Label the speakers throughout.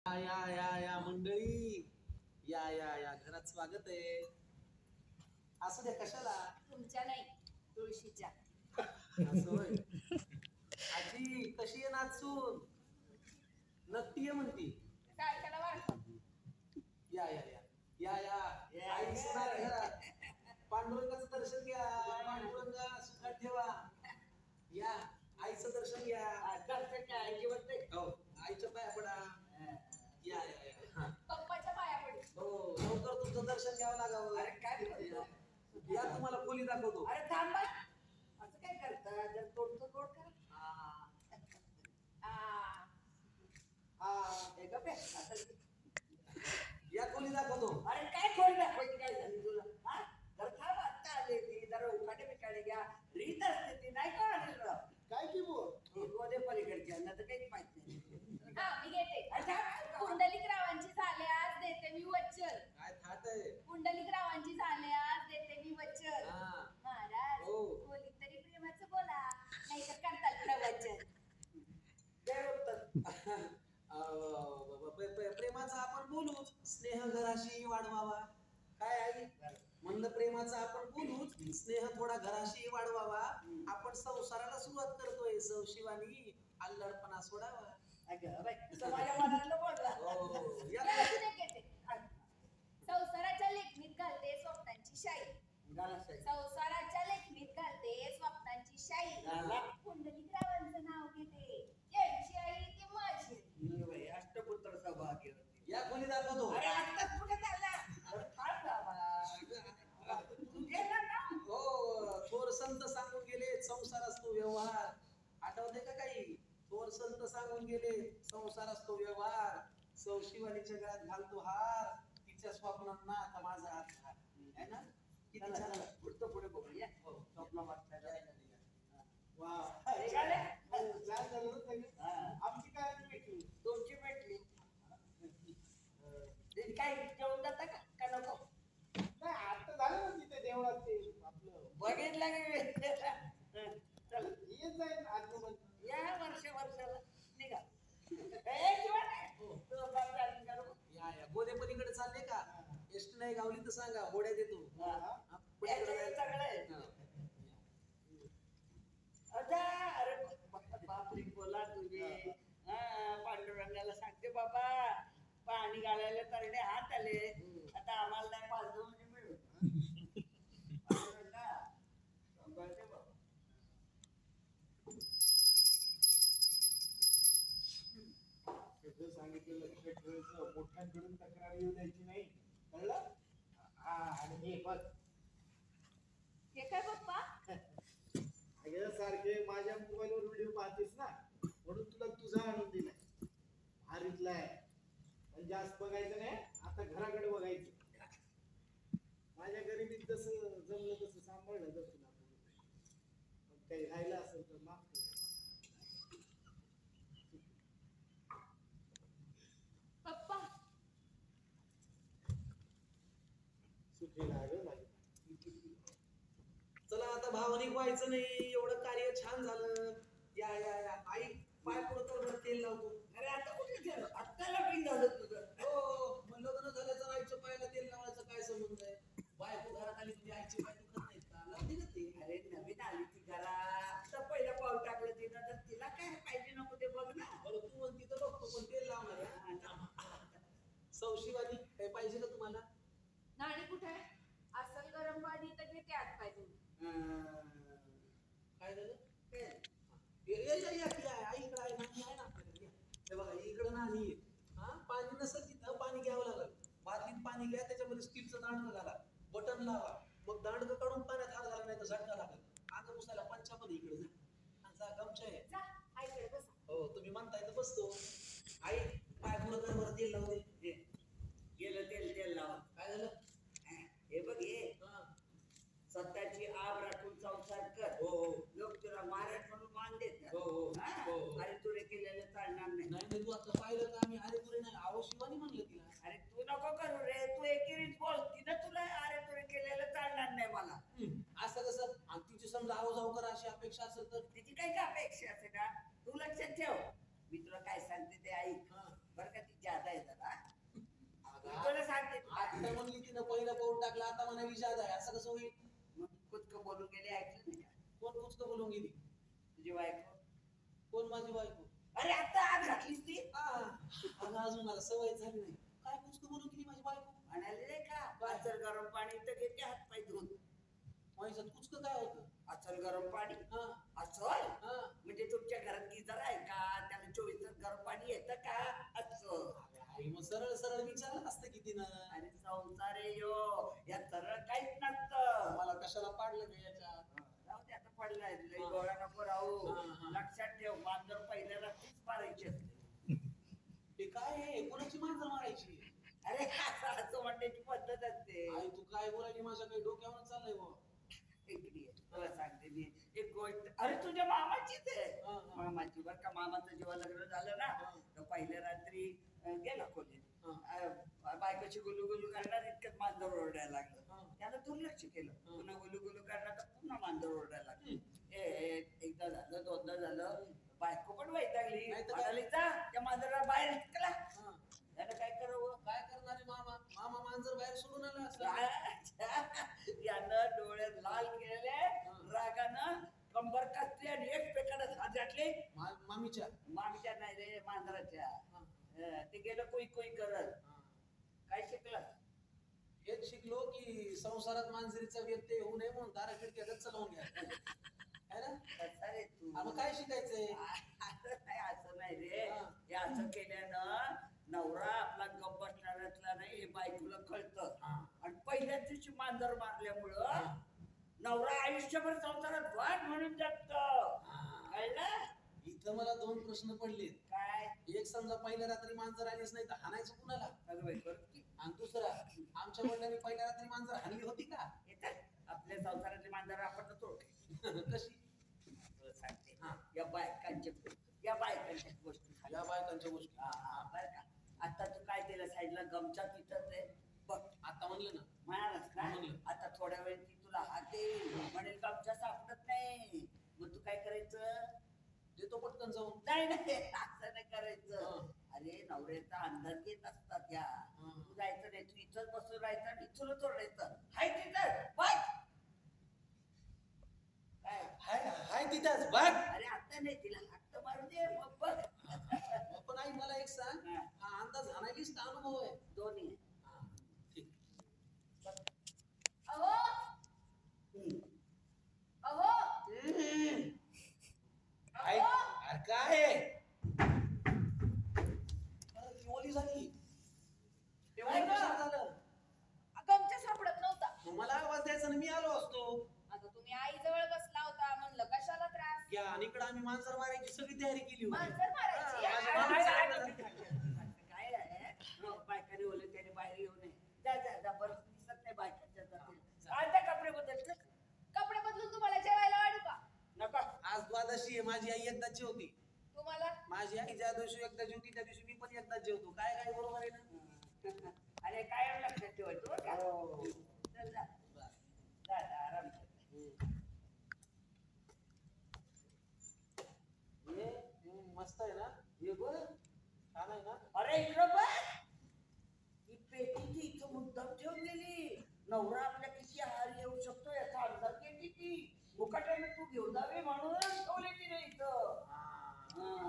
Speaker 1: या मंडळी या घरात स्वागत आहे. असू द्या, कशाला
Speaker 2: तुमच्या नाही तुळशीच्या.
Speaker 1: असं होय. आजी कशी आहे नाचून? नक्की आहे म्हणती.
Speaker 2: सारख्याला वाढतो.
Speaker 1: या या या या या आई सुनार घरात. पांडुरंगाचं दर्शन घ्या. पांडुरंगा सुखात ठेवा. या आईचं दर्शन घ्या. हो, आईच्या पाया पडा. या या या
Speaker 2: पप्पाच्या पाया पडू.
Speaker 1: हो, लवकर तुमचं दर्शन घ्यावं लागावं.
Speaker 3: अरे काय बोलतो?
Speaker 1: या तुम्हाला खोली दाखवतो.
Speaker 3: अरे थांब बस. असं काय करता? जर तोडतो तोड करा. हे गप आहे. आता
Speaker 1: या खोली दाखवतो.
Speaker 3: अरे काय खोल दाखवायची काय झाली तुला? हा? जर थांब, आत्ता आले ती जरा उखाडे बिखाडे घ्या. रीत असते ती नाही का आणलं?
Speaker 4: काय की बोल
Speaker 3: गोदे पलीकडची यांना तर काहीच माहित नाही.
Speaker 2: मी घेते.
Speaker 3: अरे थांब.
Speaker 2: पुंडलिक रावांची झाल्यास देते मी वचन.
Speaker 1: काय थाट आहे?
Speaker 2: पुंडलिक रावांची झाल्यास देते मी वचन.
Speaker 1: हा.
Speaker 2: महाराज
Speaker 1: हो.
Speaker 2: खोलीत तरी प्रेमाचं बोला, नाहीतर करताल प्रवचन.
Speaker 3: जय उत्तर.
Speaker 1: प्रेमाचा आपण बोलूच, स्नेह घराशी वाढवावा. काय आई म्हणलं, प्रेमाचा आपण बोलूच, स्नेह थोडा घराशी वाढवावा. आपण संसाराला सुरुवात करतोय, सौशिवानी अल्लडपणा सोडावा.
Speaker 3: अगं बाई, तुझं माझ्या मनातलं बोलला.
Speaker 1: हो, या.
Speaker 2: या अजून एक घेते. संसाराच्या लेखणीत घालते स्वप्नांची शाई. संसाराच्या लेखणीत घालते स्वप्नांची शाई. पुंडलिक रावांचं नाव घेते, यांची आई ती माझी.
Speaker 3: अष्टपुत्र सौभाग्य.
Speaker 1: या खोली दाखवतो.
Speaker 3: अरे आत्ताच कुठे चालला? अरे थांब बाबा. तू गेला ना?
Speaker 1: हो, थोर संत सांगून गेले, संसार असतो व्यवहार. आठवते का काही? थोर संत सांगून गेले, संसार असतो व्यवहार. सौशिवानीच्या गळ्यात घालतो हार, तिच्या स्वप्नांना आता माझा हात घाल. है ना? किती छान.
Speaker 3: पुढचं पुढे बघूया.
Speaker 1: हो.
Speaker 3: स्वप्न वाटतं.
Speaker 4: वा
Speaker 3: निघाले?
Speaker 4: छान झालं ना सगळं.
Speaker 3: हा.
Speaker 4: आमची काय भेटली
Speaker 3: तुमची भेटली. ते काय जेवण जाता का नको?
Speaker 4: नाही, आता झालं ना तिथे देवळात ते आपलं
Speaker 3: बघितलं की चल
Speaker 4: येत जाईल आजोबा.
Speaker 3: या वर्षाला निघा. ए किंवा नाही तू बाप जाणून का नको?
Speaker 1: या गोदे पलीकडे चालले का? एसटी नाही गावली तर सांगा, होड्या देतो.
Speaker 3: हा.
Speaker 1: हा, पलीकडे
Speaker 3: त्याच्याकडे
Speaker 1: जायचं.
Speaker 3: सगळं आहे.
Speaker 1: हा.
Speaker 3: अरे बापरे, बोला तुझे. पांडुरंगाला सांगते बाबा, पाणी घालायला करडे हात आले. आता आम्हाला नाही पाजलं म्हणजे मिळू. पांडुरंगा, सांभाळते बाबा.
Speaker 4: सगळं सांगितलं, लक्ष ठेवायचं, मोठ्यांकडून तक्रार येऊ द्यायची नाही, कळलं? हा, आणि हे बघ,
Speaker 2: हे काय पप्पा?
Speaker 4: अगं सारखे माझ्या मोबाईलवर व्हिडिओ पाहतेस ना, म्हणून तुला तुझा आणून दिलाय. भारीतला आहे, पण जास्त बघायचं नाही, आता घराकडे बघायचं. माझ्या गरिबीत जसं जमलं तसं सांभाळलं जर तुला. पण काही राहिलं असेल तर माफ कर.
Speaker 2: पप्पा
Speaker 4: सुखी राहावं लागेल.
Speaker 1: चला आता भावनिक व्हायचं नाही, एवढं कार्य छान झालं. या या या आई पाय पुढं कर बरं, तेल लावतो.
Speaker 3: अरे आता कुठे झालं? आत्ता लगीन झालं तुझं.
Speaker 1: हो, मग लग्न झाल्याचं आईच्या पायाला तेल लावायचं काय संबंध आहे? बायको घरात आली तुझी आईची पाय दुखत नाहीत का? लावते ना ते.
Speaker 3: अरे नवीन आली ती घरा, आता पहिलं पाऊल टाकलं तिनं, तर तिला काय पाहिजे नको ते बघ ना.
Speaker 1: बरं, तू म्हणती तर बघतो, पण तेल लावणार आहे. सौशिवानी काय पाहिजे का तुम्हाला?
Speaker 2: नाणी कुठे आहे? असल गरम पाणी तर घेते आत पाहिजे.
Speaker 1: काय झालं? आईकडे आहे, नाणी आहे ना आपल्याकडे. हे बघा, इकडं नाणी आहे. हा, पाणी नसेल तिथं पाणी घ्यावं लागलं. बादलीत पाणी घ्या, त्याच्यामध्ये स्टीलचं दांडकं घाला, बटन लावा, मग दांडकं काढून पाण्यात हात घाला, नाही तर झटका लागेल. अंग पुसायला पंचामध्ये इकडे जा, गमच्या आहे.
Speaker 2: जा आईकडे बसा.
Speaker 1: हो, तुम्ही म्हणताय तर बसतो. आई पाय पुढं कर बरं, तेल लावू दे.
Speaker 3: गेलं तेल लावा.
Speaker 1: काय झालं?
Speaker 3: हे बघ हे
Speaker 1: हा.
Speaker 3: स्वतःची आब राखून संसार कर.
Speaker 1: हो हो
Speaker 3: लोक तुला महाराज म्हणून मान देत
Speaker 1: हो हो हो.
Speaker 3: अरे तुरे केलेलं चालणार नाही.
Speaker 1: नाही, तू आता पाहिलं का? आम्ही अरे तुरे नाही, आहो शिवानी म्हणलं तिला.
Speaker 3: अरे तू नको करू रे, तू एकेरीच बोल. तिनं तुला अरे तुरे केलेलं चालणार नाही मला.
Speaker 1: असं कसं? आणि तिची समजा आहो जाऊ करा अशी अपेक्षा असेल तर?
Speaker 3: तिची काही का अपेक्षा असते का? तू लक्षात ठेव, मी तुला काय सांगते ते ऐक.
Speaker 1: हा.
Speaker 3: बरं का, ती जादा आहे
Speaker 1: आता म्हणली तिनं पहिलं पाऊल टाकलं आता म्हणा विषाद आहे असं कसं होईल?
Speaker 3: मग कुचकं बोलून गेले ऐकलं नाही का?
Speaker 1: कोण कुचकं बोलून गेली?
Speaker 3: तुझी बायको.
Speaker 1: कोण माझी बायको?
Speaker 3: अरे आता आज घातलीस ती.
Speaker 1: अगं अजून मला सवय झाली नाही. काय कुचकं बोलून गेली माझी बायको?
Speaker 3: म्हणाले नाही का आचल गरम पाणी तर घेते हात पाय धुवून.
Speaker 1: माझ्यात कुचकं काय होतं?
Speaker 3: आचल गरम पाणी. आचल म्हणजे तुमच्या घरात गिझर आहे का? त्याला 24 तास गरम पाणी येतं का? असं
Speaker 1: आई मग सरळ सरळ विचारलं असतं की तिनं.
Speaker 3: आणि संसार आहे यो, या सरळ काहीच नसतं.
Speaker 1: मला कशाला पाडलं मी याच्यात?
Speaker 3: जाऊ दे आता पडलाय लई गोळा नको राहू. लक्षात ठेव मांजर पहिल्या रात्रीच मारायची असते.
Speaker 1: ते काय आहे? कोणाची मांजर मारायची?
Speaker 3: अरे असं म्हणण्याची पद्धत असते.
Speaker 1: आई तू काय बोलायली? माझ्या काही डोक्यावर चाललंय बुवा.
Speaker 3: इकडे ये, तुला सांगते मी एक गोष्ट. अरे तुझ्या मामाचीच आहे. मामाची बरं का. मामाचं जेव्हा लग्न झालं ना तर पहिल्या रात्री गेला खोलीत. बायकोची गुलू गुलू करणार इतकं मांजर ओरडायला लागलं. त्याला दुर्लक्ष केलं. पुन्हा गुलू गुलू करणार तर पुन्हा मांजर ओरडायला लागलं. एकदा झालं दोनदा झालं. बायको पण वैतागली. म्हणाली जा त्या मांजराला बाहेर निघला. त्याला काय करावं?
Speaker 1: काय करणार आहे मामा? मामा मांजर बाहेर सोडून आला असला.
Speaker 3: यानं डोळे लाल केले रागानं कंबर कसली आणि एक पेकाडच हात घातले.
Speaker 1: मामीच्या
Speaker 3: मामीच्या नाही रे मांजराच्या. ते गेलं कोई कोई करत. काय शिकलं?
Speaker 1: हेच शिकलो की संसारात मांजरीचा व्यत्यय होऊ नये म्हणून दारा खिडक्या गच्च लावून घ्या है ना?
Speaker 3: कसा रे तू?
Speaker 1: मग काय शिकायचंय?
Speaker 3: असं नाही रे. हे असं केल्यानं नवरा आपला गप्प बसणाऱ्यातला नाही हे बायकोला कळतं. आणि पहिल्याच दिवशी मांजर मारल्यामुळं नवरा आयुष्यभर संसारात वाट म्हणून जगतो. कळलं?
Speaker 1: इथं मला 2 प्रश्न पडलेत.
Speaker 3: काय?
Speaker 1: एक समजा पहिल्या रात्री मांजर आलीच नाही तर हाणायचं कुणाला?
Speaker 3: अगं बाई करत की.
Speaker 1: आणि दुसरा आमच्या वडिलांनी पहिल्या रात्री मांजर हाणली होती का?
Speaker 3: येतात आपल्या संसारातले मांजर आपण तोडले.
Speaker 1: कशी?
Speaker 3: तुला सांगते या बायकांच्या गोष्टी
Speaker 1: या बायकांच्या गोष्टी.
Speaker 3: बरं का. आता तू काय केलं साईडला गमचा तिथंच आहे बघ.
Speaker 1: आता म्हणलं ना
Speaker 3: म्हणालास ना
Speaker 1: म्हणलं.
Speaker 3: आता थोड्या वेळ ती तुला हात देईल म्हणेल गमचा सापडत नाही. मग तू काय करायचं?
Speaker 1: देतो पटकन जाऊन.
Speaker 3: नाही नाही असं नाही करायचं. अरे नवऱ्याचा अंदाज घेत असतात या. तू जायचं नाही. तू इथंच बसून राहायचं आणि इथून तोडायचं. हाय तिथं बघ. काय
Speaker 1: हाय तिथंच बघ.
Speaker 3: अरे आता नाही तिला हात मारू दे मग बघ.
Speaker 1: पण आई मला एक सांग, हा अंदाज हाणायलीच का अनुभव आहे?
Speaker 3: दोन्ही.
Speaker 1: ठीक.
Speaker 2: अहो अहो
Speaker 1: अरे काय आहे? ओली झाली. एवढं कशाला झालं?
Speaker 2: गमच्या सापडत नव्हता.
Speaker 1: मग मला आवाज द्यायचा ना, मी आलो असतो.
Speaker 2: आता तुम्ही आई जवळ बसला होता म्हणलं कशाला त्रास.
Speaker 1: या आणि इकडे आम्ही मांजर मारायची सगळी तयारी केली होती.
Speaker 2: मांजर मारायची?
Speaker 3: काय आहे बायकाने ओले त्याने बाहेर येऊ नये. जा जा जा. बरं दिसत नाही बायकाच्या जातील. आता कपडे बदल.
Speaker 2: कपडे बदलून तुम्हाला जेवायला वाढू का?
Speaker 3: नको.
Speaker 1: आज द्वादशी आहे. माझी आई एकदाची होती.
Speaker 2: तुम्हाला
Speaker 1: माझी आई ज्या दिवशी एकदा जेवती त्या दिवशी मी पण एकदाच जेवतो. काय काय बरोबर आहे ना?
Speaker 3: अरे काय लक्षात ठेवायचं बरं का? चल जा. जा जा आराम कर.
Speaker 1: मस्त आहे ना?
Speaker 3: हे बघ.
Speaker 1: छान आहे ना?
Speaker 3: अरे इकडं बघ. ही पेटी ती इथं मुद्दाम ठेवून दिली. नवरा आपल्या किती आहार येऊ शकतो याचा अंदाज घेतली ती. मुकाट्याने तू घेऊन जावे म्हणून ठेवली ती रे इथं.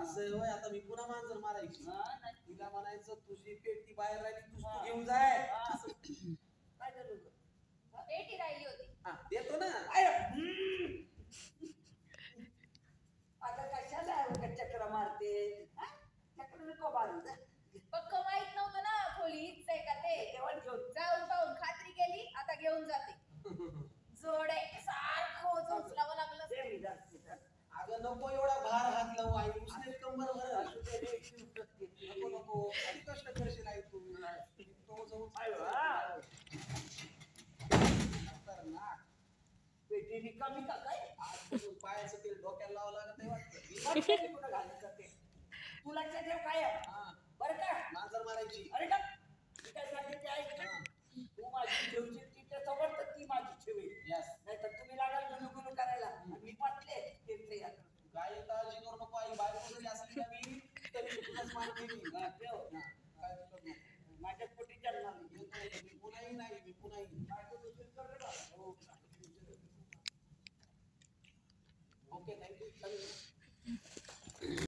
Speaker 1: असं होय. आता मी पुन्हा मांजर मारायची.
Speaker 3: नाही.
Speaker 1: तिला म्हणायचं तुझी पेटी बाहेर राहिली तू घेऊन जाय.
Speaker 3: काय झालं?
Speaker 2: पेटी राहिली होती.
Speaker 1: देतो ना.
Speaker 3: आता कशाला चक्र मारते? चक्र नको मारू.
Speaker 2: पक्क माहित नव्हतं ना खोली हीच आहे का ते.
Speaker 3: जेवण घेऊन
Speaker 2: जाऊन पाहून खात्री केली आता घेऊन जाते. जोडे सारखं उचलावं लागलं.
Speaker 3: दे मी जा.
Speaker 1: अगं नको एवढा भार हात लावू आई. उसने कंबर भर. नको नको. किती कष्ट करशील आई तू. तो जाऊन
Speaker 3: पेटी रिकामी का काय?
Speaker 1: पायाचं तेल डोक्याला लावावं लागत नाही वाटतं.
Speaker 3: कुठं घालायचं ते? तू लक्षात ठेव काय आहे? बरं का?
Speaker 1: मांजर मारायची.
Speaker 3: अरे का मी काय सांगितले आहे? तू माझी ठेवशील तिच्या समोर तर ती माझी ठेवेल. नाही तर तुम्ही लागाल गुलू गुलू करायला. मी पटले तीर्थयात्रा.
Speaker 1: काही काळजी करू नको आई. बायको जरी असली ना मी तरी तुझाच मान देईन.
Speaker 3: ठेव.
Speaker 1: काय तुझं
Speaker 3: माझ्या पोटी जन्माला
Speaker 1: मी पुन्हा ओके थँक्यू